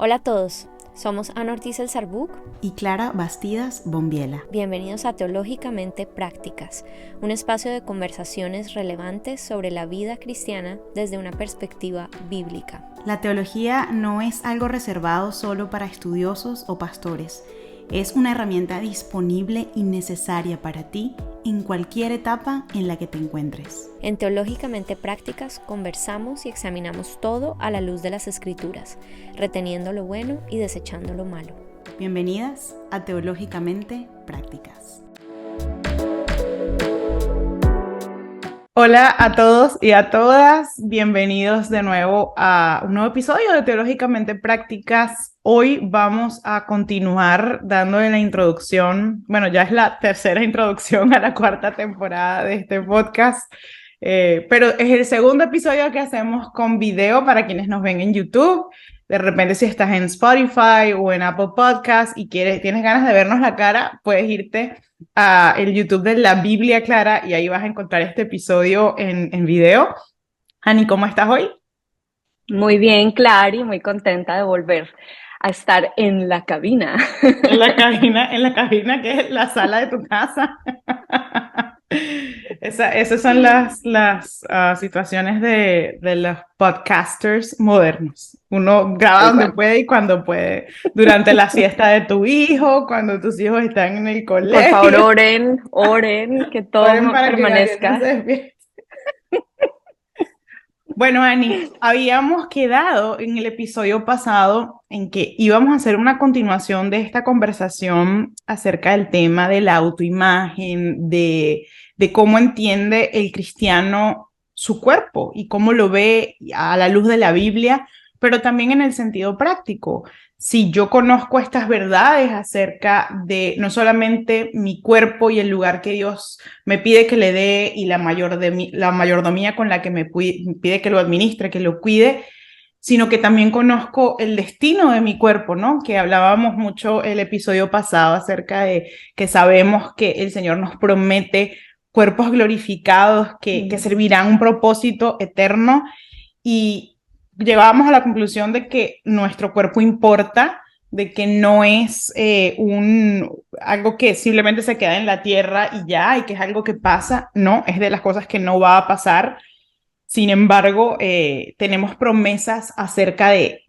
Hola a todos, somos Ana Ortiz El Sarbuc y Clara Bastidas Bombiela. Bienvenidos a Teológicamente Prácticas, un espacio de conversaciones relevantes sobre la vida cristiana desde una perspectiva bíblica. La teología no es algo reservado solo para estudiosos o pastores. Es una herramienta disponible y necesaria para ti en cualquier etapa en la que te encuentres. En Teológicamente Prácticas conversamos y examinamos todo a la luz de las Escrituras, reteniendo lo bueno y desechando lo malo. Bienvenidas a Teológicamente Prácticas. Hola a todos y a todas, bienvenidos de nuevo a un nuevo episodio de Teológicamente Prácticas. Hoy vamos a continuar dándole la introducción, bueno, ya es la tercera introducción a la cuarta temporada de este podcast, pero es el segundo episodio que hacemos con video para quienes nos ven en YouTube. De repente, si estás en Spotify o en Apple Podcasts y tienes ganas de vernos la cara, puedes irte a el YouTube de La Biblia Clara y ahí vas a encontrar este episodio en video. Ani, ¿cómo estás hoy? Muy bien, Clary, muy contenta de volver a estar en la cabina. En la cabina que es la sala de tu casa. Esas son las situaciones de los podcasters modernos. Uno graba donde puede y cuando puede. Durante la siesta de tu hijo, cuando tus hijos están en el colegio. Por favor, oren, que todo permanezca. Bueno, Ani, habíamos quedado en el episodio pasado en que íbamos a hacer una continuación de esta conversación acerca del tema de la autoimagen, de cómo entiende el cristiano su cuerpo y cómo lo ve a la luz de la Biblia, pero también en el sentido práctico. Si yo conozco estas verdades acerca de no solamente mi cuerpo y el lugar que Dios me pide que le dé y la mayordomía con la que me pide que lo administre, que lo cuide, sino que también conozco el destino de mi cuerpo, ¿no? Que hablábamos mucho el episodio pasado acerca de que sabemos que el Señor nos promete cuerpos glorificados que servirán un propósito eterno, y llegábamos a la conclusión de que nuestro cuerpo importa, de que no es algo que simplemente se queda en la tierra y ya, y que es algo que pasa. No, es de las cosas que no va a pasar. Sin embargo, tenemos promesas acerca de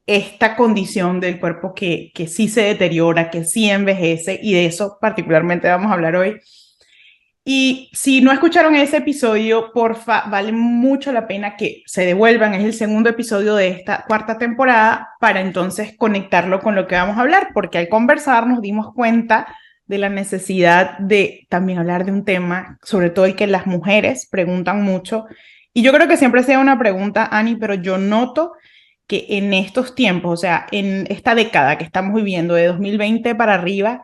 esta condición del cuerpo que sí se deteriora, que sí envejece, y de eso particularmente vamos a hablar hoy. Y si no escucharon ese episodio, porfa, vale mucho la pena que se devuelvan. Es el segundo episodio de esta cuarta temporada para entonces conectarlo con lo que vamos a hablar, porque al conversar nos dimos cuenta de la necesidad de también hablar de un tema, sobre todo el que las mujeres preguntan mucho. Y yo creo que siempre sea una pregunta, Ani, pero yo noto que en estos tiempos, o sea, en esta década que estamos viviendo, de 2020 para arriba,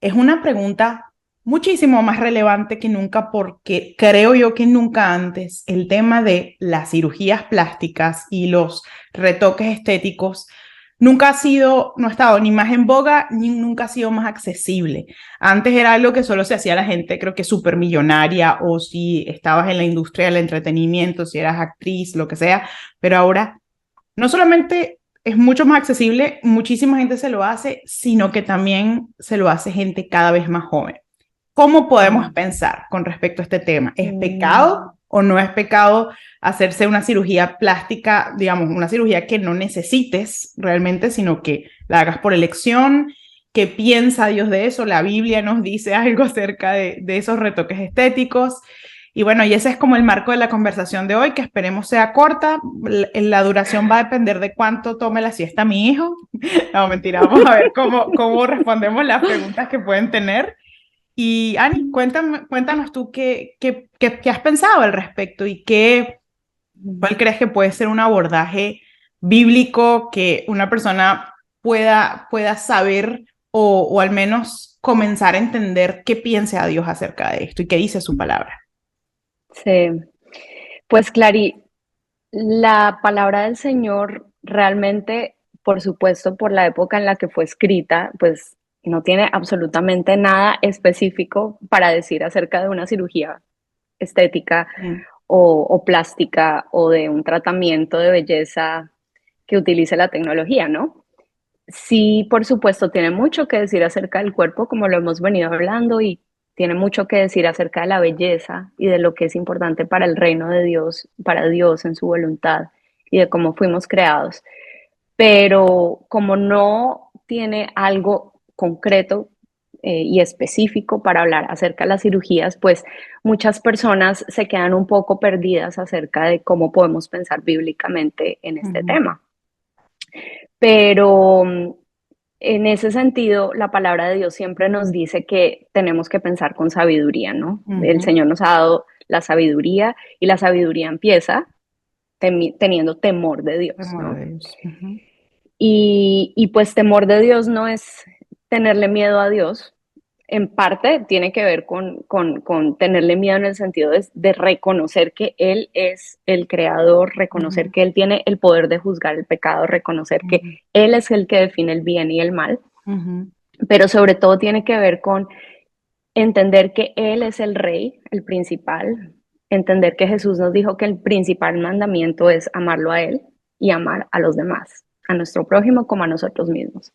es una pregunta muchísimo más relevante que nunca, porque creo yo que nunca antes el tema de las cirugías plásticas y los retoques estéticos no ha estado ni más en boga, ni nunca ha sido más accesible. Antes era algo que solo se hacía la gente, creo que súper millonaria, o si estabas en la industria del entretenimiento, si eras actriz, lo que sea, pero ahora no solamente es mucho más accesible, muchísima gente se lo hace, sino que también se lo hace gente cada vez más joven. ¿Cómo podemos pensar con respecto a este tema? ¿Es pecado o no es pecado hacerse una cirugía plástica, digamos, una cirugía que no necesites realmente, sino que la hagas por elección? ¿Qué piensa Dios de eso? La Biblia nos dice algo acerca de esos retoques estéticos. Y bueno, y ese es como el marco de la conversación de hoy, que esperemos sea corta. La duración va a depender de cuánto tome la siesta mi hijo. No, mentira, vamos a ver cómo respondemos las preguntas que pueden tener. Y Ani, cuéntanos tú qué has pensado al respecto y cuál crees que puede ser un abordaje bíblico que una persona pueda saber, o al menos comenzar a entender qué piensa Dios acerca de esto y qué dice su palabra. Sí, pues Clary, la palabra del Señor realmente, por supuesto, por la época en la que fue escrita, pues no tiene absolutamente nada específico para decir acerca de una cirugía estética o plástica o de un tratamiento de belleza que utilice la tecnología, ¿no? Sí, por supuesto, tiene mucho que decir acerca del cuerpo, como lo hemos venido hablando, y tiene mucho que decir acerca de la belleza y de lo que es importante para el reino de Dios, para Dios en su voluntad y de cómo fuimos creados. Pero como no tiene algo concreto y específico para hablar acerca de las cirugías, pues muchas personas se quedan un poco perdidas acerca de cómo podemos pensar bíblicamente en este tema. Pero en ese sentido, la palabra de Dios siempre nos dice que tenemos que pensar con sabiduría, ¿no? El Señor nos ha dado la sabiduría y la sabiduría empieza teniendo temor de Dios, Temor ¿no? de Dios. Y pues temor de Dios no es tenerle miedo a Dios. En parte tiene que ver con tenerle miedo en el sentido de reconocer que Él es el creador, reconocer que Él tiene el poder de juzgar el pecado, reconocer que Él es el que define el bien y el mal, pero sobre todo tiene que ver con entender que Él es el rey, el principal, entender que Jesús nos dijo que el principal mandamiento es amarlo a Él y amar a los demás, a nuestro prójimo como a nosotros mismos.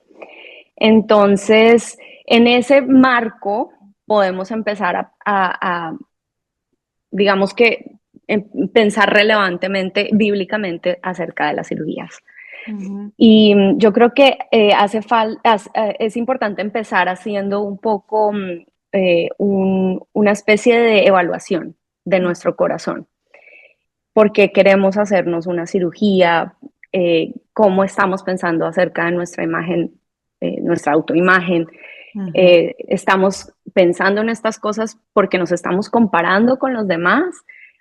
Entonces, en ese marco podemos empezar digamos que, pensar relevantemente, bíblicamente, acerca de las cirugías. Y yo creo que es importante empezar haciendo un poco una especie de evaluación de nuestro corazón. ¿Por qué queremos hacernos una cirugía? ¿Cómo estamos pensando acerca de nuestra imagen, nuestra autoimagen? Estamos pensando en estas cosas porque nos estamos comparando con los demás,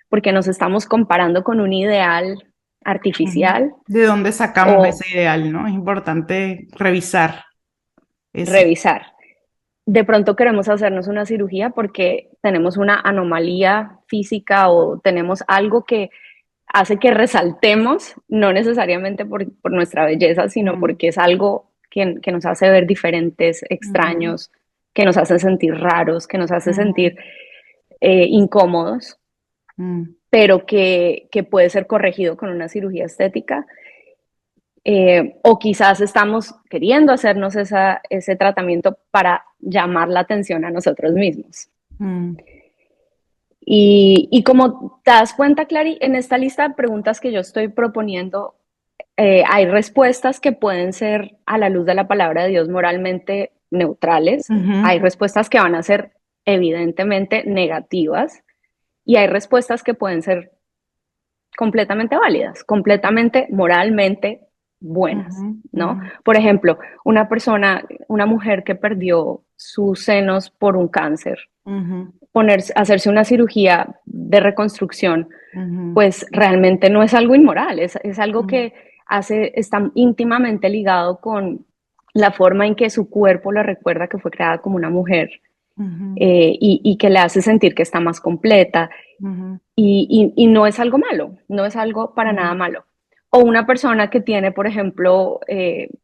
porque nos estamos comparando con un ideal artificial. ¿De dónde sacamos ese ideal, no? Es importante revisar eso. Revisar. De pronto queremos hacernos una cirugía porque tenemos una anomalía física o tenemos algo que hace que resaltemos, no necesariamente por nuestra belleza, sino porque es algo que nos hace ver diferentes, extraños, que nos hace sentir raros, que nos hace sentir incómodos, pero que puede ser corregido con una cirugía estética. O quizás estamos queriendo hacernos ese tratamiento para llamar la atención a nosotros mismos. Y como te das cuenta, Clary, en esta lista de preguntas que yo estoy proponiendo, hay respuestas que pueden ser, a la luz de la palabra de Dios, moralmente neutrales. Hay respuestas que van a ser evidentemente negativas y hay respuestas que pueden ser completamente válidas, completamente moralmente buenas, ¿no? Por ejemplo, una mujer que perdió sus senos por un cáncer, hacerse una cirugía de reconstrucción, pues realmente no es algo inmoral, es algo que está íntimamente ligado con la forma en que su cuerpo le recuerda que fue creada como una mujer y que le hace sentir que está más completa y no es algo malo, no es algo para nada malo. O una persona que tiene, por ejemplo,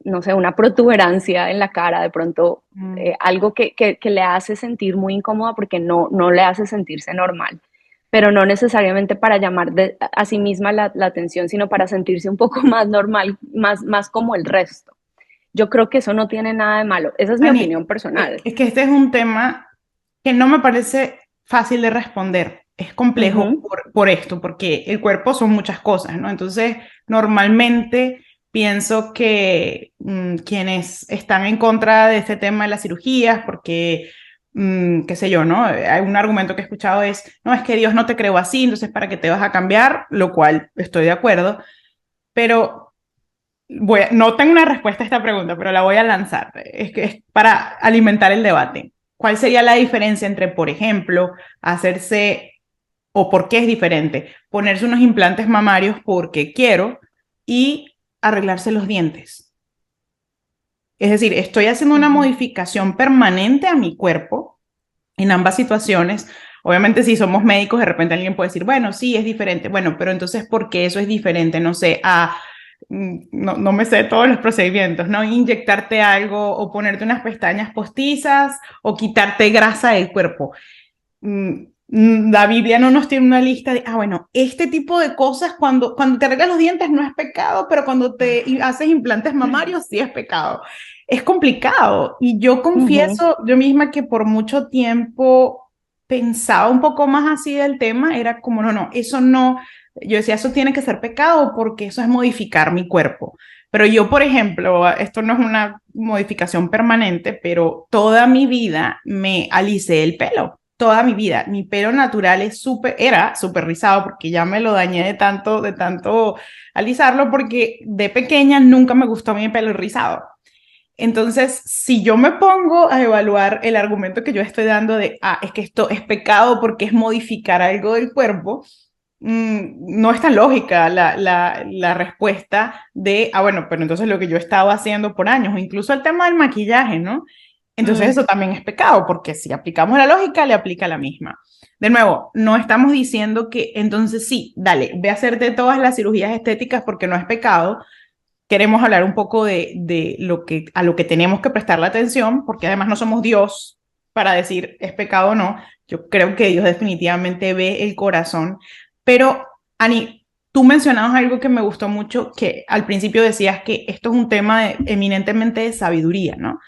no sé, una protuberancia en la cara, de pronto algo que le hace sentir muy incómoda porque no le hace sentirse normal, pero no necesariamente para llamar a sí misma la atención, sino para sentirse un poco más normal, más como el resto. Yo creo que eso no tiene nada de malo. Esa es mi opinión personal. Es que este es un tema que no me parece fácil de responder. Es complejo por esto, porque el cuerpo son muchas cosas, ¿no? Entonces, normalmente pienso que quienes están en contra de este tema de las cirugías, porque, qué sé yo, ¿no? Hay un argumento que he escuchado no, es que Dios no te creó así, entonces ¿para qué te vas a cambiar? Lo cual estoy de acuerdo, pero no tengo una respuesta a esta pregunta, pero la voy a lanzar. Es para alimentar el debate. ¿Cuál sería la diferencia entre, por ejemplo, hacerse, o por qué es diferente, ponerse unos implantes mamarios porque quiero y arreglarse los dientes? Es decir, estoy haciendo una modificación permanente a mi cuerpo en ambas situaciones. Obviamente, si somos médicos, de repente alguien puede decir, bueno, sí, es diferente. Bueno, pero entonces, ¿por qué eso es diferente? No sé, no me sé todos los procedimientos, ¿no? Inyectarte algo o ponerte unas pestañas postizas o quitarte grasa del cuerpo. La Biblia no nos tiene una lista de, bueno, este tipo de cosas cuando te arreglas los dientes no es pecado, pero cuando te haces implantes mamarios sí es pecado. Es complicado y yo confieso yo misma que por mucho tiempo pensaba un poco más así del tema, era como, no, eso no, yo decía, eso tiene que ser pecado porque eso es modificar mi cuerpo. Pero yo, por ejemplo, esto no es una modificación permanente, pero toda mi vida me alicé el pelo. Toda mi vida. Mi pelo natural era súper rizado porque ya me lo dañé de tanto alisarlo porque de pequeña nunca me gustó mi pelo rizado. Entonces, si yo me pongo a evaluar el argumento que yo estoy dando de, es que esto es pecado porque es modificar algo del cuerpo, no es tan lógica la respuesta de, bueno, pero entonces lo que yo estaba haciendo por años, o incluso el tema del maquillaje, ¿no? Entonces eso también es pecado, porque si aplicamos la lógica, le aplica la misma. De nuevo, no estamos diciendo que entonces sí, dale, ve a hacerte todas las cirugías estéticas porque no es pecado. Queremos hablar un poco de a lo que tenemos que prestar la atención, porque además no somos Dios para decir es pecado o no. Yo creo que Dios definitivamente ve el corazón. Pero, Ani, tú mencionabas algo que me gustó mucho, que al principio decías que esto es un tema eminentemente de sabiduría, ¿no?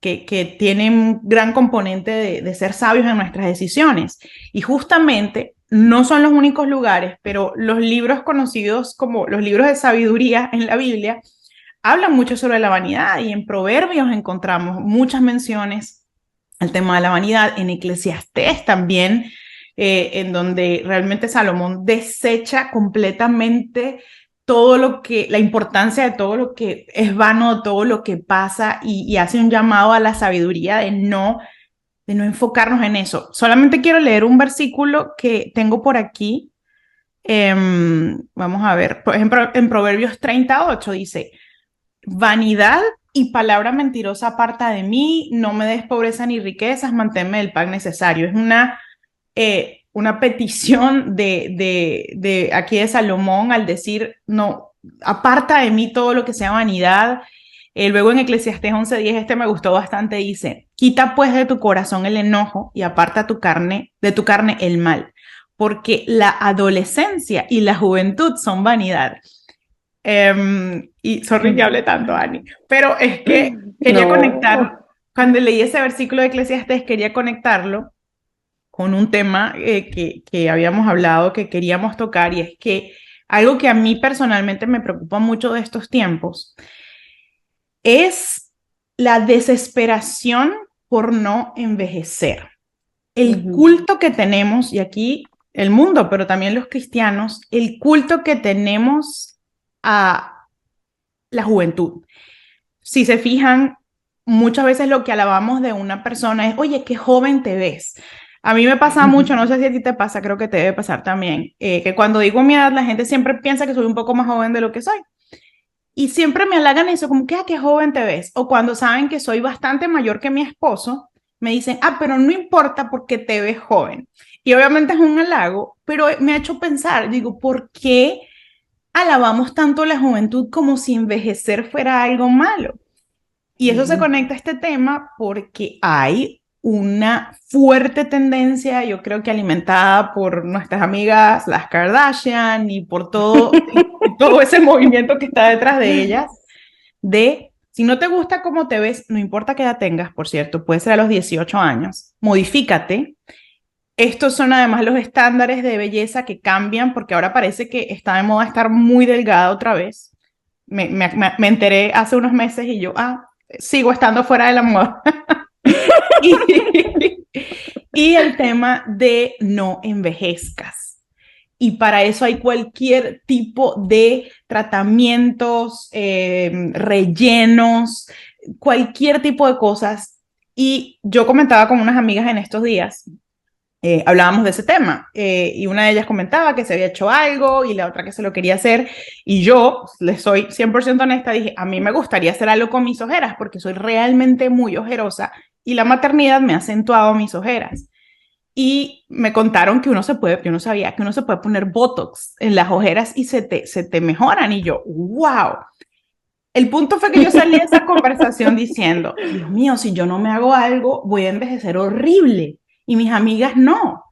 Que tiene un gran componente de ser sabios en nuestras decisiones. Y justamente no son los únicos lugares, pero los libros conocidos como los libros de sabiduría en la Biblia hablan mucho sobre la vanidad y en Proverbios encontramos muchas menciones al tema de la vanidad, en Eclesiastés también, en donde realmente Salomón desecha completamente la importancia de todo lo que es vano, todo lo que pasa y hace un llamado a la sabiduría de no enfocarnos en eso. Solamente quiero leer un versículo que tengo por aquí. Vamos a ver, por ejemplo, en Proverbios 38 dice, vanidad y palabra mentirosa aparta de mí, no me des pobreza ni riquezas, manténme el pan necesario. Es una petición de aquí de Salomón al decir, no, aparta de mí todo lo que sea vanidad. Luego en Eclesiastés 11:10, me gustó bastante, dice, quita pues de tu corazón el enojo y aparta de tu carne el mal, porque la adolescencia y la juventud son vanidad. Y sorry que hable tanto, Ani, pero es que quería conectar, cuando leí ese versículo de Eclesiastés, quería conectarlo con un tema que habíamos hablado, que queríamos tocar, y es que algo que a mí personalmente me preocupa mucho de estos tiempos es la desesperación por no envejecer. El culto que tenemos, y aquí el mundo, pero también los cristianos, el culto que tenemos a la juventud. Si se fijan, muchas veces lo que alabamos de una persona es, oye, qué joven te ves. A mí me pasa mucho, no sé si a ti te pasa, creo que te debe pasar también, que cuando digo mi edad, la gente siempre piensa que soy un poco más joven de lo que soy. Y siempre me halagan eso, como que, qué joven te ves. O cuando saben que soy bastante mayor que mi esposo, me dicen, pero no importa porque te ves joven. Y obviamente es un halago, pero me ha hecho pensar, digo, ¿por qué alabamos tanto la juventud como si envejecer fuera algo malo? Y eso se conecta a este tema porque hay una fuerte tendencia, yo creo que alimentada por nuestras amigas las Kardashian y por todo ese movimiento que está detrás de ellas, de si no te gusta cómo te ves, no importa qué edad tengas, por cierto, puede ser a los 18 años, modifícate. Estos son además los estándares de belleza que cambian porque ahora parece que está de moda estar muy delgada otra vez. Me enteré hace unos meses y yo, sigo estando fuera de la moda. y el tema de no envejezcas. Y para eso hay cualquier tipo de tratamientos, rellenos, cualquier tipo de cosas. Y yo comentaba con unas amigas en estos días, hablábamos de ese tema, y una de ellas comentaba que se había hecho algo y la otra que se lo quería hacer, y yo, les soy 100% honesta, dije, a mí me gustaría hacer algo con mis ojeras porque soy realmente muy ojerosa y la maternidad me ha acentuado mis ojeras. Y me contaron que yo no sabía que uno se puede poner Botox en las ojeras y se te mejoran, y yo, wow. El punto fue que yo salí de esa conversación diciendo, Dios mío, si yo no me hago algo, voy a envejecer horrible. Y mis amigas no.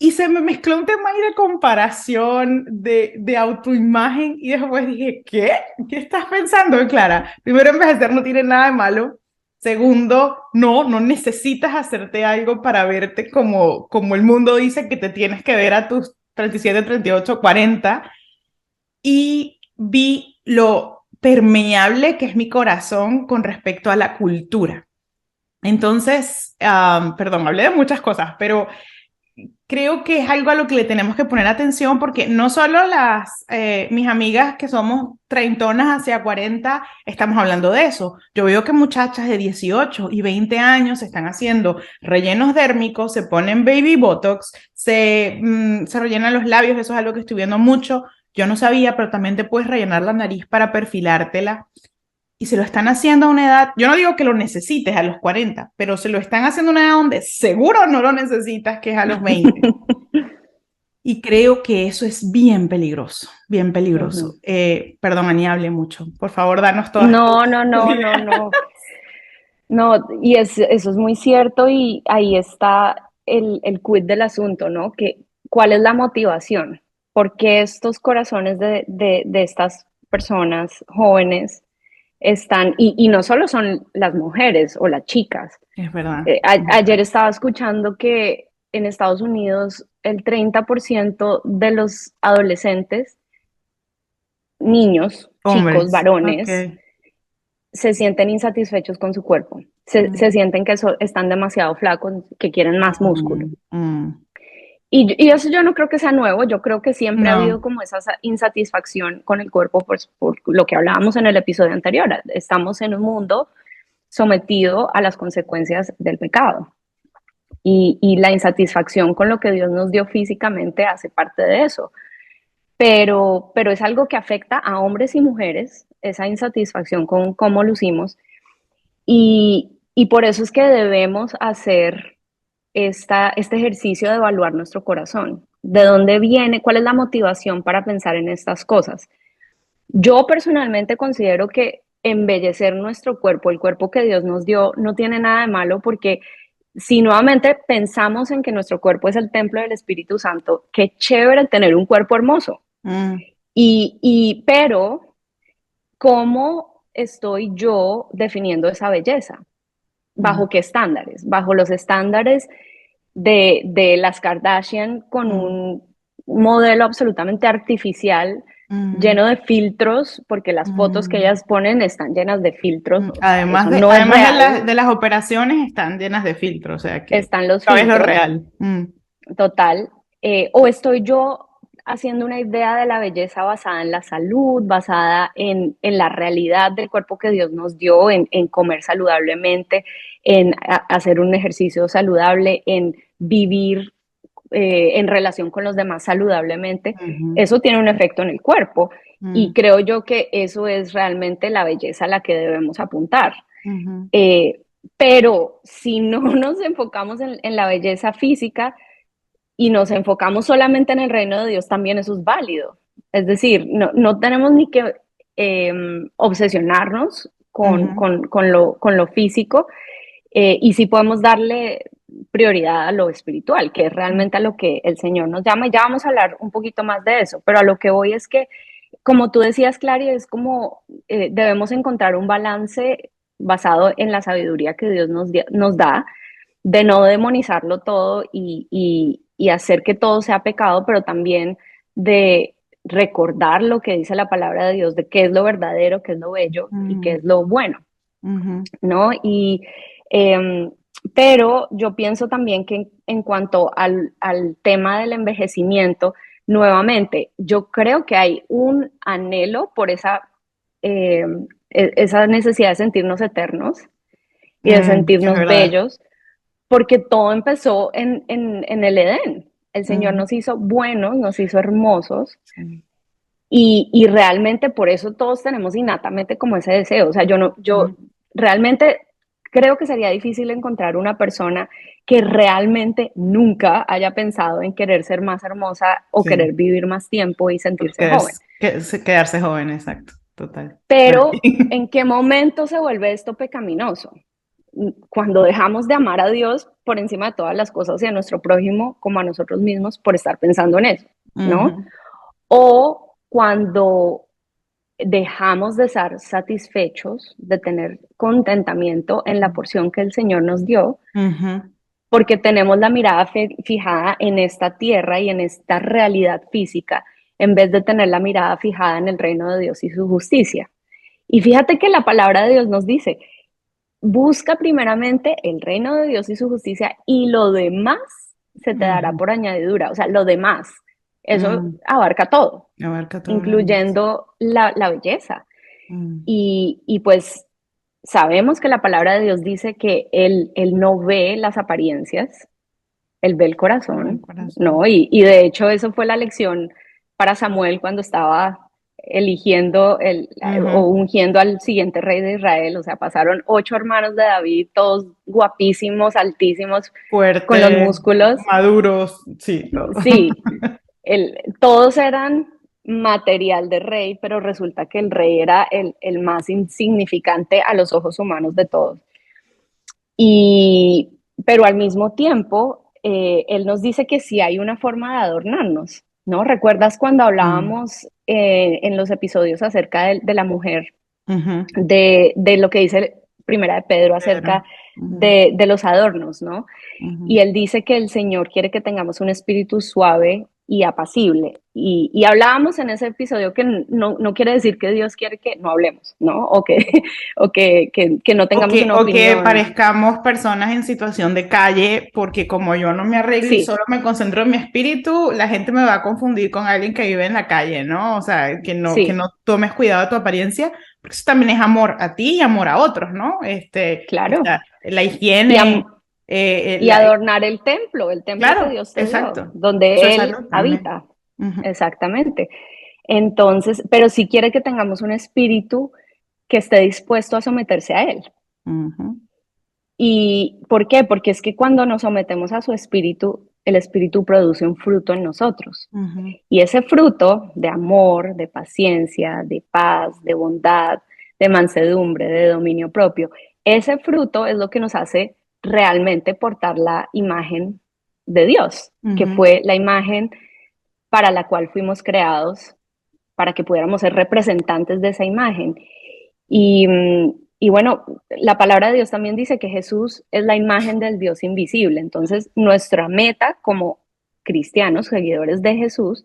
Y se me mezcló un tema ahí de comparación, de autoimagen, y después dije, ¿qué? ¿Qué estás pensando, Clara? Primero, envejecer no tiene nada de malo. Segundo, no necesitas hacerte algo para verte como el mundo dice que te tienes que ver a tus 37, 38, 40. Y vi lo permeable que es mi corazón con respecto a la cultura. Entonces, perdón, hablé de muchas cosas, pero creo que es algo a lo que le tenemos que poner atención porque no solo mis amigas que somos treintonas hacia 40 estamos hablando de eso. Yo veo que muchachas de 18 y 20 años se están haciendo rellenos dérmicos, se ponen baby botox, se rellenan los labios, eso es algo que estoy viendo mucho. Yo no sabía, pero también te puedes rellenar la nariz para perfilártela. Y se lo están haciendo a una edad, yo no digo que lo necesites a los 40, pero se lo están haciendo a una edad donde seguro no lo necesitas, que es a los 20. Y creo que eso es bien peligroso, bien peligroso. Perdón, Ani, hablé mucho. Por favor, danos todas No, no, no, no, no. No, y eso es muy cierto y ahí está el quid del asunto, ¿no? ¿Cuál es la motivación? ¿Por qué estos corazones de estas personas jóvenes están, y no solo son las mujeres o las chicas? Es verdad. Ayer estaba escuchando que en Estados Unidos el 30% de los adolescentes, niños, Hombres. chicos, varones, Okay. se sienten insatisfechos con su cuerpo, se sienten que están demasiado flacos, que quieren más músculo. Y eso yo no creo que sea nuevo, yo creo que siempre ha habido como esa insatisfacción con el cuerpo por lo que hablábamos en el episodio anterior. Estamos en un mundo sometido a las consecuencias del pecado. Y la insatisfacción con lo que Dios nos dio físicamente hace parte de eso. Pero es algo que afecta a hombres y mujeres, esa insatisfacción con cómo lucimos. Y por eso es que debemos hacer este ejercicio de evaluar nuestro corazón. ¿De dónde viene? ¿Cuál es la motivación para pensar en estas cosas? Yo personalmente considero que embellecer nuestro cuerpo, el cuerpo que Dios nos dio, no tiene nada de malo porque si nuevamente pensamos en que nuestro cuerpo es el templo del Espíritu Santo, qué chévere tener un cuerpo hermoso. Pero, ¿cómo estoy yo definiendo esa belleza? ¿Bajo qué estándares? Bajo los estándares de las Kardashian con un modelo absolutamente artificial, lleno de filtros, porque las fotos que ellas ponen están llenas de filtros. Además, de las operaciones están llenas de filtros, o sea que están los filtros. Es lo real. Total. O estoy yo haciendo una idea de la belleza basada en la salud, basada en la realidad del cuerpo que Dios nos dio, en comer saludablemente, en hacer un ejercicio saludable, en vivir en relación con los demás saludablemente. Eso tiene un efecto en el cuerpo y creo yo que eso es realmente la belleza a la que debemos apuntar. Pero si no nos enfocamos en la belleza física, y nos enfocamos solamente en el reino de Dios, también eso es válido. Es decir, no tenemos ni que obsesionarnos con lo físico y sí podemos darle prioridad a lo espiritual, que es realmente a lo que el Señor nos llama. Y ya vamos a hablar un poquito más de eso, pero a lo que voy es que, como tú decías, Clary, es como debemos encontrar un balance basado en la sabiduría que Dios nos da, de no demonizarlo todo y hacer que todo sea pecado, pero también de recordar lo que dice la palabra de Dios, de qué es lo verdadero, qué es lo bello y qué es lo bueno, ¿no? Pero yo pienso también que en cuanto al tema del envejecimiento, nuevamente, yo creo que hay un anhelo por esa necesidad de sentirnos eternos y de sentirnos bellos, porque todo empezó en el Edén. El Señor nos hizo buenos, nos hizo hermosos, y realmente por eso todos tenemos innatamente como ese deseo. O sea, yo realmente creo que sería difícil encontrar una persona que realmente nunca haya pensado en querer ser más hermosa o querer vivir más tiempo y sentirse joven. Quedarse joven, exacto, total. Pero, ¿en qué momento se vuelve esto pecaminoso? cuando dejamos de amar a Dios por encima de todas las cosas y a nuestro prójimo como a nosotros mismos por estar pensando en eso, ¿no? O cuando dejamos de estar satisfechos, de tener contentamiento en la porción que el Señor nos dio, porque tenemos la mirada fijada en esta tierra y en esta realidad física, en vez de tener la mirada fijada en el reino de Dios y su justicia. Y fíjate que la palabra de Dios nos dice, busca primeramente el reino de Dios y su justicia y lo demás se te dará por añadidura. O sea, lo demás, eso abarca todo, incluyendo la belleza. Y pues sabemos que la palabra de Dios dice que él no ve las apariencias, él ve el corazón, ¿no? Y de hecho eso fue la lección para Samuel cuando estaba eligiendo o ungiendo al siguiente rey de Israel. O sea, pasaron 8 hermanos de David, todos guapísimos, altísimos, fuertes, con los músculos. Maduros, sí. Sí, todos eran material de rey, pero resulta que el rey era el más insignificante a los ojos humanos de todos. Pero al mismo tiempo, él nos dice que sí hay una forma de adornarnos, ¿no? ¿Recuerdas cuando hablábamos en los episodios acerca de la mujer, de lo que dice Primera de Pedro acerca de los adornos, ¿no? Y él dice que el Señor quiere que tengamos un espíritu suave y apacible. Y hablábamos en ese episodio que no quiere decir que Dios quiere que no hablemos, ¿no? O que no tengamos una opinión. O que parezcamos personas en situación de calle, porque como yo no me arreglo y solo me concentro en mi espíritu, la gente me va a confundir con alguien que vive en la calle, ¿no? O sea, que no tomes cuidado de tu apariencia, porque eso también es amor a ti y amor a otros, ¿no? Claro. La higiene. Y adornar el templo claro, que Dios te dio, donde Él habita. Exactamente. Entonces, pero sí quiere que tengamos un espíritu que esté dispuesto a someterse a Él. ¿Y por qué? Porque es que cuando nos sometemos a su espíritu, el espíritu produce un fruto en nosotros. Y ese fruto de amor, de paciencia, de paz, de bondad, de mansedumbre, de dominio propio, ese fruto es lo que nos hace realmente portar la imagen de Dios, que fue la imagen para la cual fuimos creados, para que pudiéramos ser representantes de esa imagen. Y bueno, la palabra de Dios también dice que Jesús es la imagen del Dios invisible. Entonces, nuestra meta como cristianos, seguidores de Jesús,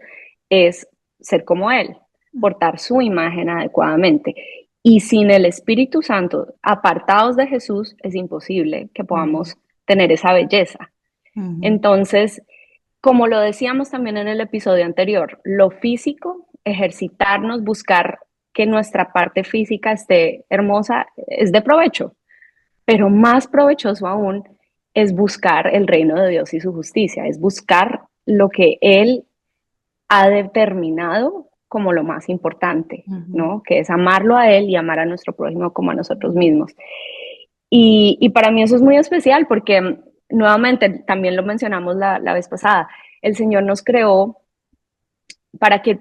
es ser como Él, portar su imagen adecuadamente. Y sin el Espíritu Santo, apartados de Jesús, es imposible que podamos tener esa belleza. Entonces, como lo decíamos también en el episodio anterior, lo físico, ejercitarnos, buscar que nuestra parte física esté hermosa, es de provecho. Pero más provechoso aún es buscar el reino de Dios y su justicia, es buscar lo que Él ha determinado como lo más importante, ¿no? Que es amarlo a Él y amar a nuestro prójimo como a nosotros mismos. Y para mí eso es muy especial porque, nuevamente, también lo mencionamos la vez pasada, el Señor nos creó para que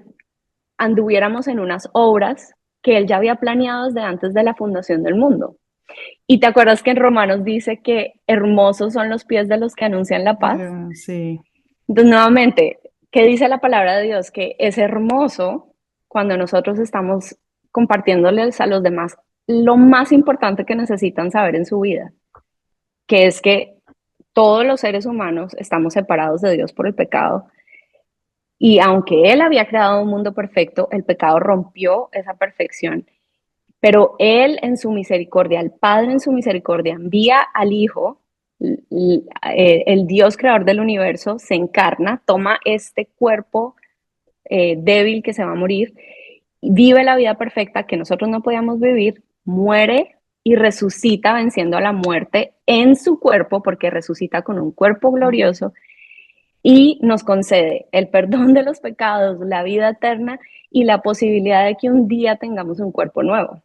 anduviéramos en unas obras que Él ya había planeado desde antes de la fundación del mundo. Y te acuerdas que en Romanos dice que hermosos son los pies de los que anuncian la paz. Sí. Entonces, nuevamente, ¿qué dice la palabra de Dios? Que es hermoso cuando nosotros estamos compartiéndoles a los demás lo más importante que necesitan saber en su vida, que es que todos los seres humanos estamos separados de Dios por el pecado. Y aunque Él había creado un mundo perfecto, el pecado rompió esa perfección. Pero Él en su misericordia, el Padre en su misericordia, envía al Hijo, el Dios creador del universo, se encarna, toma este cuerpo débil que se va a morir, vive la vida perfecta que nosotros no podíamos vivir, muere y resucita venciendo a la muerte en su cuerpo, porque resucita con un cuerpo glorioso, y nos concede el perdón de los pecados, la vida eterna y la posibilidad de que un día tengamos un cuerpo nuevo.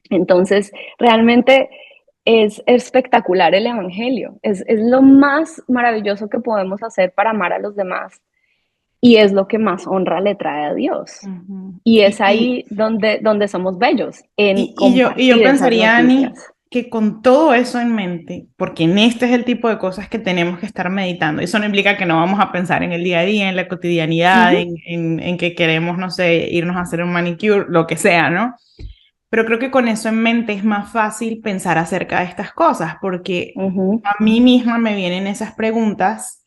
Entonces, realmente es espectacular el Evangelio, es lo más maravilloso que podemos hacer para amar a los demás y es lo que más honra le trae a Dios. Y es ahí donde somos bellos. Y yo pensaría, Ani, que con todo eso en mente, porque en este es el tipo de cosas que tenemos que estar meditando, eso no implica que no vamos a pensar en el día a día, en la cotidianidad, en que queremos, no sé, irnos a hacer un manicure, lo que sea, ¿no? Pero creo que con eso en mente es más fácil pensar acerca de estas cosas, porque a mí misma me vienen esas preguntas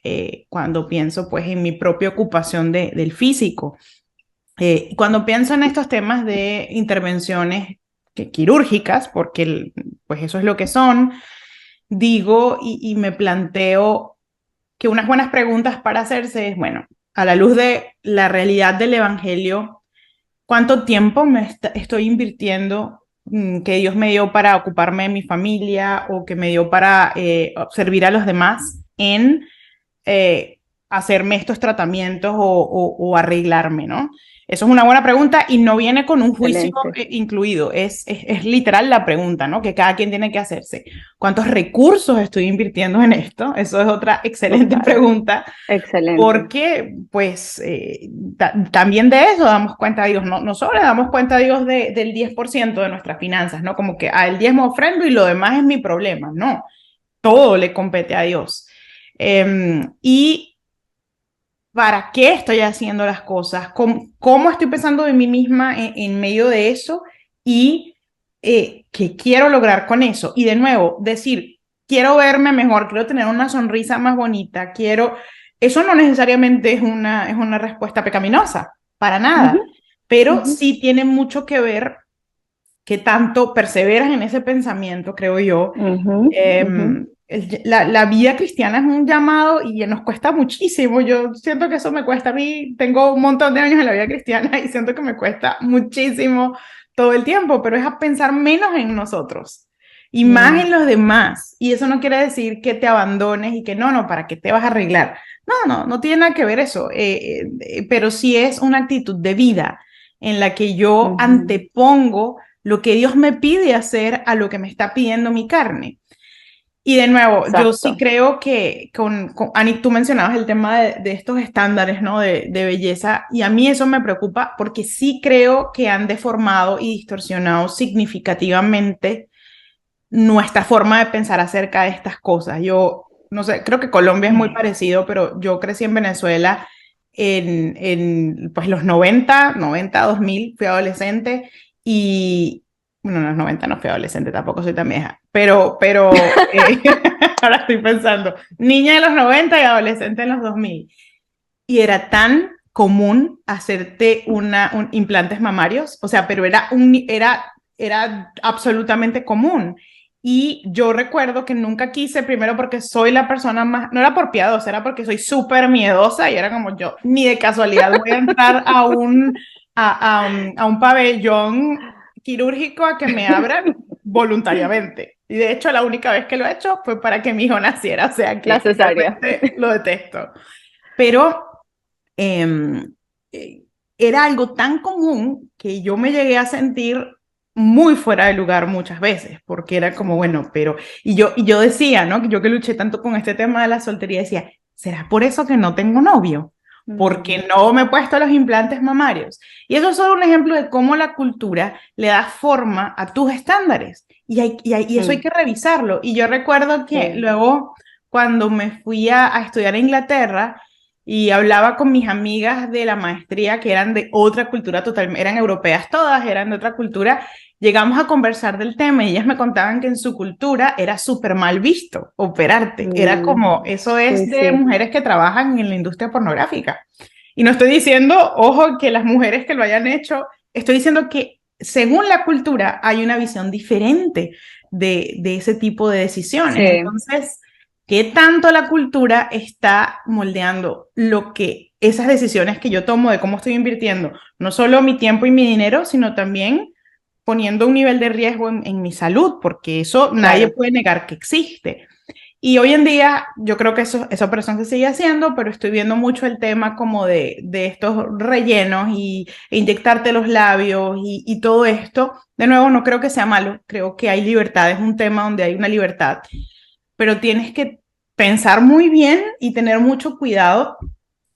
cuando pienso pues en mi propia ocupación del físico. Cuando pienso en estos temas de intervenciones quirúrgicas, porque pues eso es lo que son, digo y me planteo que unas buenas preguntas para hacerse es, bueno, a la luz de la realidad del Evangelio, ¿cuánto tiempo estoy invirtiendo que Dios me dio para ocuparme de mi familia o que me dio para servir a los demás en hacerme estos tratamientos o arreglarme, ¿no? Eso es una buena pregunta y no viene con un juicio incluido, es literal la pregunta, ¿no? Que cada quien tiene que hacerse. ¿Cuántos recursos estoy invirtiendo en esto? Eso es otra excelente pregunta. Excelente. Porque, pues, también de eso damos cuenta a Dios, no solo damos cuenta a Dios del 10% de nuestras finanzas, ¿no? Como que el diezmo ofrendo y lo demás es mi problema, no. Todo le compete a Dios. Y ¿para qué estoy haciendo las cosas? ¿Cómo estoy pensando de mí misma en medio de eso? Y ¿qué quiero lograr con eso? Y de nuevo, decir, quiero verme mejor, quiero tener una sonrisa más bonita, eso no necesariamente es una respuesta pecaminosa, para nada, pero sí tiene mucho que ver qué tanto perseveras en ese pensamiento, creo yo. La vida cristiana es un llamado y nos cuesta muchísimo. Yo siento que eso me cuesta a mí. Tengo un montón de años en la vida cristiana y siento que me cuesta muchísimo todo el tiempo, pero es a pensar menos en nosotros y más en los demás. Y eso no quiere decir que te abandones y que no, ¿para qué te vas a arreglar? No tiene nada que ver eso, pero sí es una actitud de vida en la que yo antepongo lo que Dios me pide hacer a lo que me está pidiendo mi carne. Y de nuevo, yo sí creo que Ani, tú mencionabas el tema de estos estándares, ¿no? de belleza, y a mí eso me preocupa porque sí creo que han deformado y distorsionado significativamente nuestra forma de pensar acerca de estas cosas. Yo, no sé, creo que Colombia es muy parecido, pero yo crecí en Venezuela en pues los 90, 2000, fui adolescente y... Bueno, en los 90 no fui adolescente, tampoco soy tan vieja, pero ahora estoy pensando, niña de los 90 y adolescente en los 2000. Y era tan común hacerte implantes mamarios, o sea, pero era absolutamente común. Y yo recuerdo que nunca quise, primero porque soy la persona más, no era por piadosa, era porque soy súper miedosa y era como yo, ni de casualidad voy a entrar a un pabellón quirúrgico a que me abran voluntariamente. Y de hecho la única vez que lo he hecho fue para que mi hijo naciera, o sea que la cesárea. Lo detesto. Pero era algo tan común que yo me llegué a sentir muy fuera de lugar muchas veces, porque era como, bueno, pero... Y yo decía, ¿no? Yo que luché tanto con este tema de la soltería, decía, ¿será por eso que no tengo novio? Porque no me he puesto los implantes mamarios. Y eso es solo un ejemplo de cómo la cultura le da forma a tus estándares. Y eso hay que revisarlo. Y yo recuerdo que luego, cuando me fui a estudiar a Inglaterra y hablaba con mis amigas de la maestría, que eran de otra cultura totalmente, eran europeas todas, eran de otra cultura, llegamos a conversar del tema y ellas me contaban que en su cultura era súper mal visto operarte. Era como, eso es de mujeres que trabajan en la industria pornográfica. Y no estoy diciendo, ojo, que las mujeres que lo hayan hecho, estoy diciendo que según la cultura hay una visión diferente de ese tipo de decisiones. Entonces, ¿qué tanto la cultura está moldeando esas decisiones que yo tomo de cómo estoy invirtiendo? No solo mi tiempo y mi dinero, sino también poniendo un nivel de riesgo en mi salud, porque eso nadie puede negar que existe. Y hoy en día yo creo que esa operación se sigue haciendo, pero estoy viendo mucho el tema como de estos rellenos e inyectarte los labios y todo esto. De nuevo, no creo que sea malo, creo que hay libertad, es un tema donde hay una libertad, pero tienes que pensar muy bien y tener mucho cuidado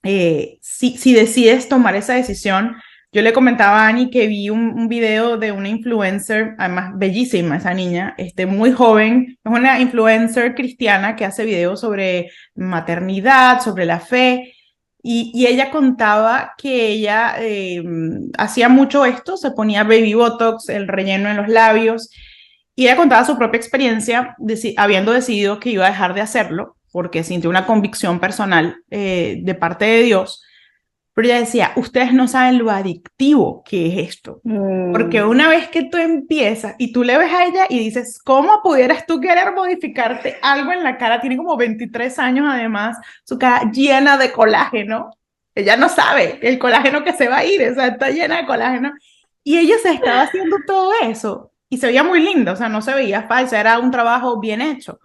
si decides tomar esa decisión Yo le comentaba a Ani que vi un video de una influencer, además bellísima esa niña, muy joven, es una influencer cristiana que hace videos sobre maternidad, sobre la fe, y ella contaba que ella hacía mucho esto, se ponía baby botox, el relleno en los labios, y ella contaba su propia experiencia, habiendo decidido que iba a dejar de hacerlo, porque sintió una convicción personal de parte de Dios. Pero ella decía, ustedes no saben lo adictivo que es esto. Porque una vez que tú empiezas y tú le ves a ella y dices, ¿cómo pudieras tú querer modificarte algo en la cara? Tiene como 23 años además, su cara llena de colágeno. Ella no sabe el colágeno que se va a ir, o sea, está llena de colágeno. Y ella se estaba haciendo todo eso y se veía muy linda, o sea, no se veía falsa, era un trabajo bien hecho.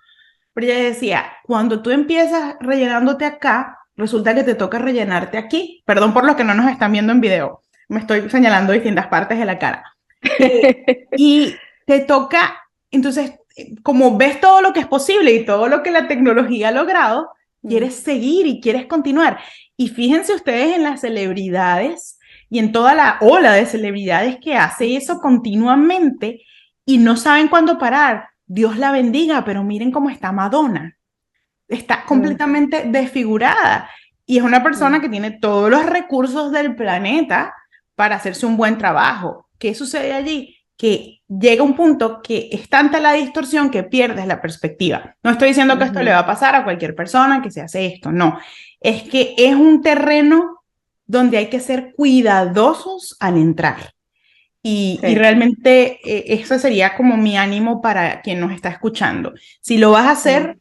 Pero ella decía, cuando tú empiezas rellenándote acá, resulta que te toca rellenarte aquí. Perdón por los que no nos están viendo en video, me estoy señalando distintas partes de la cara. Y te toca, entonces, como ves todo lo que es posible y todo lo que la tecnología ha logrado, quieres seguir y quieres continuar. Y fíjense ustedes en las celebridades y en toda la ola de celebridades que hace eso continuamente y no saben cuándo parar. Dios la bendiga, pero miren cómo está Madonna. Está completamente desfigurada y es una persona que tiene todos los recursos del planeta para hacerse un buen trabajo. ¿Qué sucede allí? Que llega un punto que es tanta la distorsión que pierdes la perspectiva. No estoy diciendo que esto le va a pasar a cualquier persona que se hace esto, no. Es que es un terreno donde hay que ser cuidadosos al entrar. Y realmente eso sería como mi ánimo para quien nos está escuchando. Si lo vas a hacer,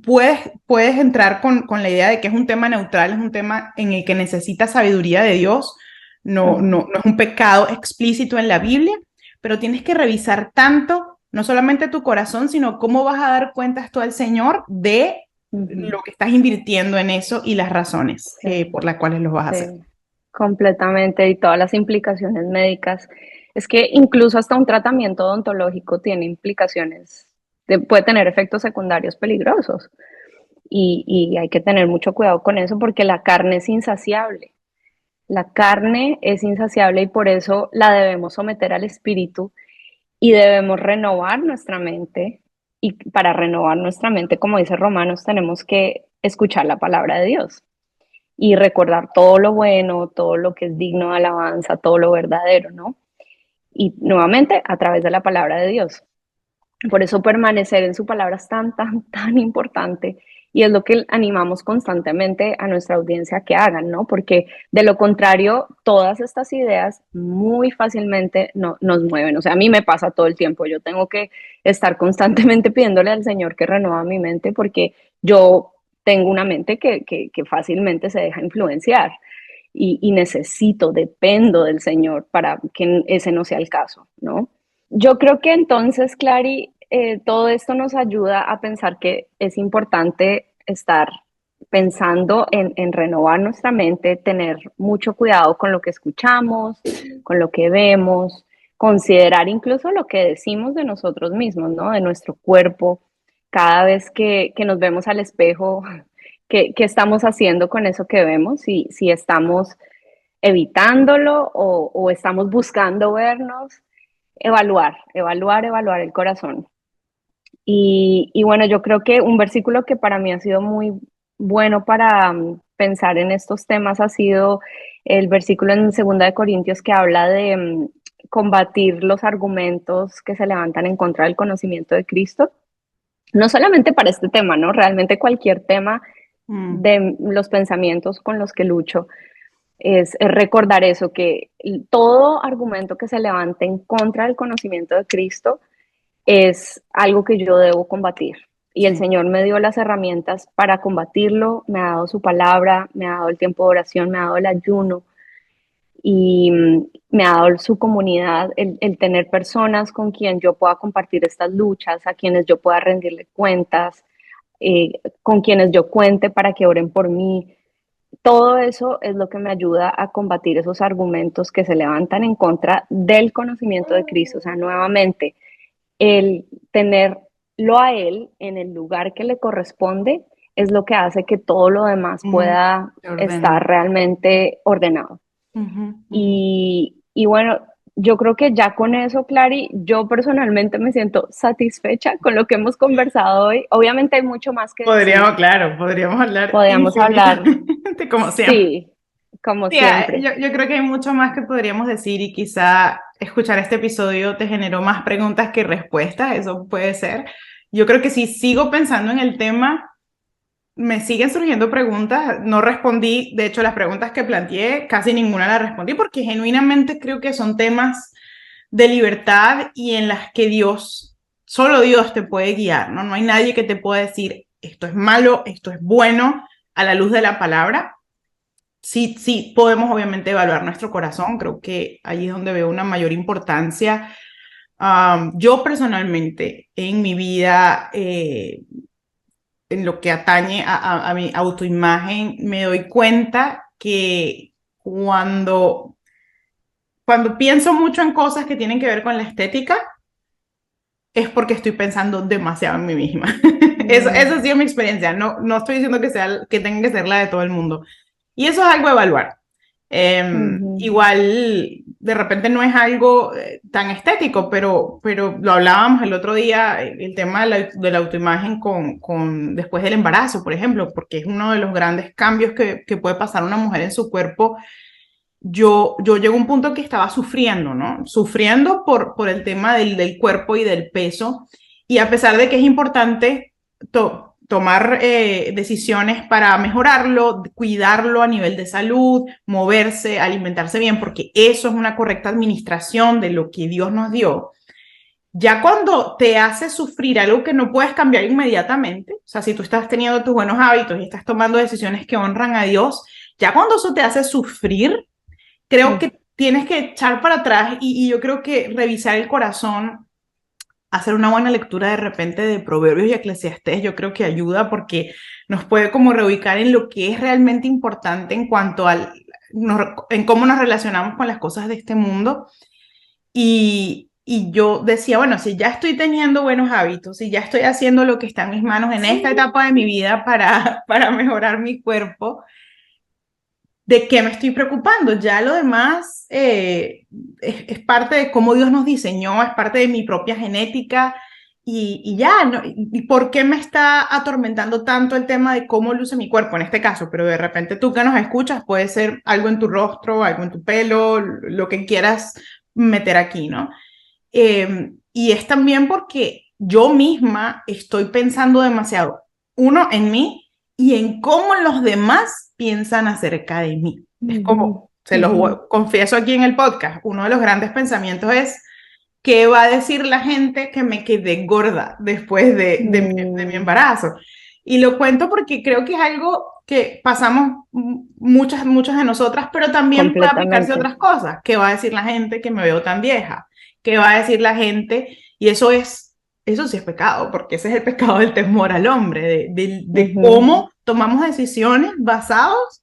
puedes entrar con la idea de que es un tema neutral, es un tema en el que necesitas sabiduría de Dios, no es un pecado explícito en la Biblia, pero tienes que revisar tanto, no solamente tu corazón, sino cómo vas a dar cuentas tú al Señor de lo que estás invirtiendo en eso y las razones por las cuales lo vas a hacer. Completamente, y todas las implicaciones médicas. Es que incluso hasta un tratamiento odontológico tiene implicaciones, puede tener efectos secundarios peligrosos. Y hay que tener mucho cuidado con eso porque la carne es insaciable. La carne es insaciable y por eso la debemos someter al espíritu y debemos renovar nuestra mente. Y para renovar nuestra mente, como dice Romanos, tenemos que escuchar la palabra de Dios y recordar todo lo bueno, todo lo que es digno de alabanza, todo lo verdadero, ¿no? Y nuevamente a través de la palabra de Dios. Por eso permanecer en su palabra es tan importante y es lo que animamos constantemente a nuestra audiencia a que hagan, ¿no? Porque de lo contrario, todas estas ideas muy fácilmente nos mueven. O sea, a mí me pasa todo el tiempo. Yo tengo que estar constantemente pidiéndole al Señor que renueva mi mente porque yo tengo una mente que fácilmente se deja influenciar y necesito, dependo del Señor para que ese no sea el caso, ¿no? Yo creo que entonces, Clary, todo esto nos ayuda a pensar que es importante estar pensando en renovar nuestra mente, tener mucho cuidado con lo que escuchamos, con lo que vemos, considerar incluso lo que decimos de nosotros mismos, ¿no? De nuestro cuerpo. Cada vez que nos vemos al espejo, ¿qué estamos haciendo con eso que vemos? Si estamos evitándolo o estamos buscando vernos. Evaluar el corazón. Y bueno, yo creo que un versículo que para mí ha sido muy bueno para pensar en estos temas ha sido el versículo en 2 Corintios que habla de combatir los argumentos que se levantan en contra del conocimiento de Cristo. No solamente para este tema, ¿no? Realmente cualquier tema de los pensamientos con los que lucho. Es recordar eso, que todo argumento que se levante en contra del conocimiento de Cristo es algo que yo debo combatir. Y el Señor me dio las herramientas para combatirlo, me ha dado su palabra, me ha dado el tiempo de oración, me ha dado el ayuno y me ha dado su comunidad, el tener personas con quien yo pueda compartir estas luchas, a quienes yo pueda rendirle cuentas, con quienes yo cuente para que oren por mí. Todo eso es lo que me ayuda a combatir esos argumentos que se levantan en contra del conocimiento de Cristo. O sea, nuevamente, el tenerlo a Él en el lugar que le corresponde es lo que hace que todo lo demás pueda estar realmente ordenado. Ujú, ujú. Y bueno, yo creo que ya con eso, Clary, yo personalmente me siento satisfecha con lo que hemos conversado hoy. Obviamente hay mucho más que decir. Podríamos, claro, podríamos hablar Podríamos hablar, infinitamente, como siempre. sí, como Sí, siempre. yo creo que hay mucho más que podríamos decir y quizá escuchar este episodio te generó más preguntas que respuestas, eso puede ser. Yo creo que si sigo pensando en el tema, me siguen surgiendo preguntas, no respondí, de hecho las preguntas que planteé, casi ninguna la respondí porque genuinamente creo que son temas de libertad y en las que Dios, solo Dios te puede guiar, ¿no? No hay nadie que te pueda decir esto es malo, esto es bueno a la luz de la palabra. Sí, sí, podemos obviamente evaluar nuestro corazón, creo que ahí es donde veo una mayor importancia. Yo personalmente en mi vida, en lo que atañe a mi autoimagen, me doy cuenta que cuando pienso mucho en cosas que tienen que ver con la estética, es porque estoy pensando demasiado en mí misma. Eso ha sido mi experiencia. No, no estoy diciendo que tenga que ser la de todo el mundo. Y eso es algo a evaluar. Ujú. Igual, de repente no es algo tan estético, pero lo hablábamos el otro día, el tema de la autoimagen después del embarazo, por ejemplo, porque es uno de los grandes cambios que puede pasar una mujer en su cuerpo. Yo llego a un punto que estaba sufriendo, ¿no? Sufriendo por el tema del cuerpo y del peso. Y a pesar de que es importante tomar decisiones para mejorarlo, cuidarlo a nivel de salud, moverse, alimentarse bien, porque eso es una correcta administración de lo que Dios nos dio. Ya cuando te hace sufrir algo que no puedes cambiar inmediatamente, o sea, si tú estás teniendo tus buenos hábitos y estás tomando decisiones que honran a Dios, ya cuando eso te hace sufrir, creo Mm. que tienes que echar para atrás y yo creo que revisar el corazón, hacer una buena lectura de repente de Proverbios y Eclesiastés, yo creo que ayuda porque nos puede como reubicar en lo que es realmente importante en cuanto en cómo nos relacionamos con las cosas de este mundo. Y yo decía, bueno, si ya estoy teniendo buenos hábitos, si ya estoy haciendo lo que está en mis manos en esta etapa de mi vida para mejorar mi cuerpo, ¿de qué me estoy preocupando? Ya lo demás es parte de cómo Dios nos diseñó, es parte de mi propia genética y ya, ¿no? ¿Y por qué me está atormentando tanto el tema de cómo luce mi cuerpo en este caso? Pero de repente tú que nos escuchas, puede ser algo en tu rostro, algo en tu pelo, lo que quieras meter aquí, ¿no? Y es también porque yo misma estoy pensando demasiado, uno, en mí y en cómo los demás piensan acerca de mí. Es Ujú, como, se los ujú. confieso aquí en el podcast, uno de los grandes pensamientos es, ¿qué va a decir la gente que me quedé gorda después de mi Mm, embarazo? Y lo cuento porque creo que es algo que pasamos muchas de nosotras, pero también puede aplicarse a completamente. otras cosas. ¿Qué va a decir la gente que me veo tan vieja? ¿Qué va a decir la gente? Y eso sí es pecado, porque ese es el pecado del temor al hombre, de Ujú, cómo tomamos decisiones basados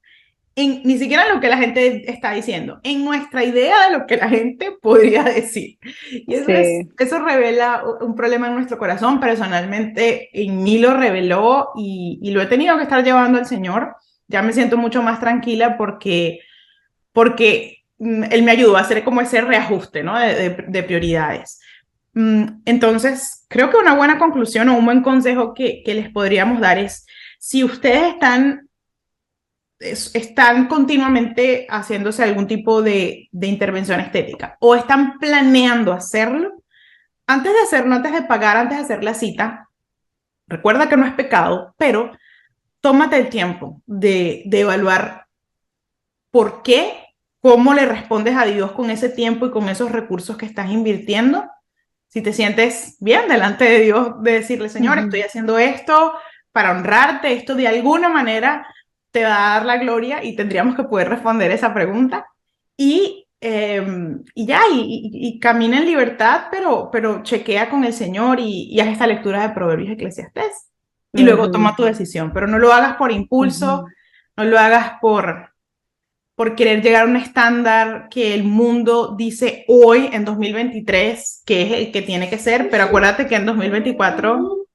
ni siquiera en lo que la gente está diciendo, en nuestra idea de lo que la gente podría decir. Y sí. eso revela un problema en nuestro corazón. Personalmente, en mí lo reveló y lo he tenido que estar llevando al Señor. Ya me siento mucho más tranquila porque Él me ayudó a hacer como ese reajuste, ¿no? de prioridades. Entonces, creo que una buena conclusión o un buen consejo que les podríamos dar es, si ustedes están continuamente haciéndose algún tipo de intervención estética o están planeando hacerlo, antes de hacerlo, antes de pagar, antes de hacer la cita, recuerda que no es pecado, pero tómate el tiempo de evaluar por qué, cómo le respondes a Dios con ese tiempo y con esos recursos que estás invirtiendo. Si te sientes bien delante de Dios, de decirle, Señor, estoy Ujú, haciendo esto para honrarte, esto de alguna manera te va a dar la gloria y tendríamos que poder responder esa pregunta. Y ya, y camina en libertad, pero chequea con el Señor y haz esta lectura de Proverbios y Eclesiastés. Y luego toma ujú, tu decisión, pero no lo hagas por impulso, ujú. no lo hagas por querer llegar a un estándar que el mundo dice hoy en 2023 que es el que tiene que ser, pero acuérdate que en 2024,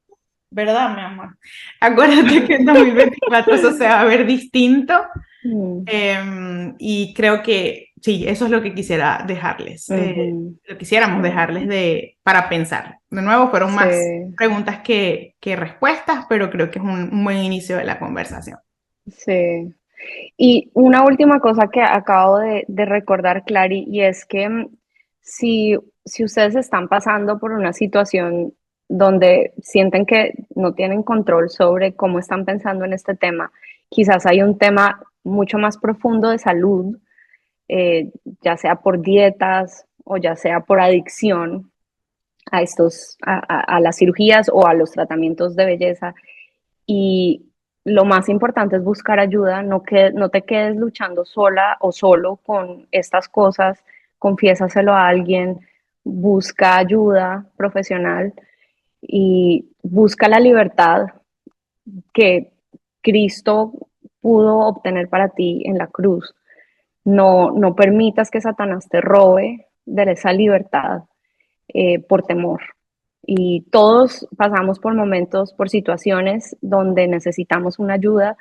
¿verdad, mi amor? Acuérdate que en 2024 eso se va a ver distinto Y creo que sí, eso es lo que quisiera dejarles, lo quisiéramos dejarles para pensar. De nuevo, fueron más Sí, preguntas que respuestas, pero creo que es un buen inicio de la conversación. sí. Y una última cosa que acabo de recordar, Clary, y es que si ustedes están pasando por una situación donde sienten que no tienen control sobre cómo están pensando en este tema, quizás hay un tema mucho más profundo de salud, eh, ya sea por dietas o ya sea por adicción a las cirugías o a los tratamientos de belleza. Y lo más importante es buscar ayuda, no te quedes luchando sola o solo con estas cosas, confiésaselo a alguien, busca ayuda profesional y busca la libertad que Cristo pudo obtener para ti en la cruz. No permitas que Satanás te robe de esa libertad por temor. Y todos pasamos por momentos, por situaciones donde necesitamos una ayuda.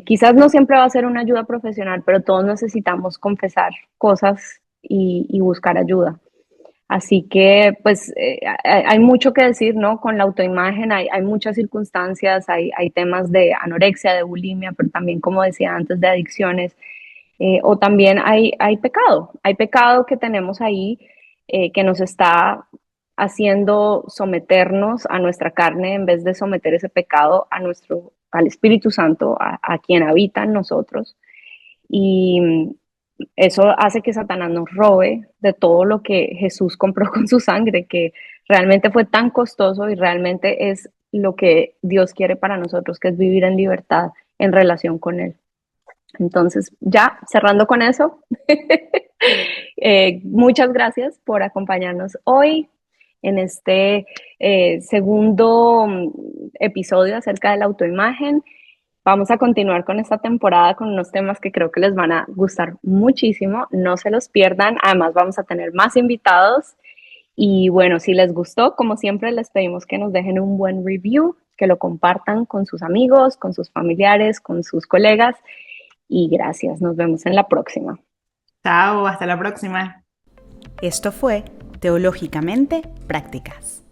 Quizás no siempre va a ser una ayuda profesional, pero todos necesitamos confesar cosas y buscar ayuda. Así que, pues, hay mucho que decir, ¿no? Con la autoimagen hay muchas circunstancias, hay temas de anorexia, de bulimia, pero también, como decía antes, de adicciones. O también hay pecado que tenemos ahí que nos está haciendo someternos a nuestra carne en vez de someter ese pecado al Espíritu Santo, a quien habita en nosotros. Y eso hace que Satanás nos robe de todo lo que Jesús compró con su sangre, que realmente fue tan costoso y realmente es lo que Dios quiere para nosotros, que es vivir en libertad en relación con Él. Entonces, ya cerrando con eso, muchas gracias por acompañarnos hoy en este segundo episodio acerca de la autoimagen. Vamos a continuar con esta temporada con unos temas que creo que les van a gustar muchísimo. No se los pierdan. Además, vamos a tener más invitados. Y bueno, si les gustó, como siempre, les pedimos que nos dejen un buen review, que lo compartan con sus amigos, con sus familiares, con sus colegas. Y gracias. Nos vemos en la próxima. Chao, hasta la próxima. Esto fue Teológicamente Prácticas.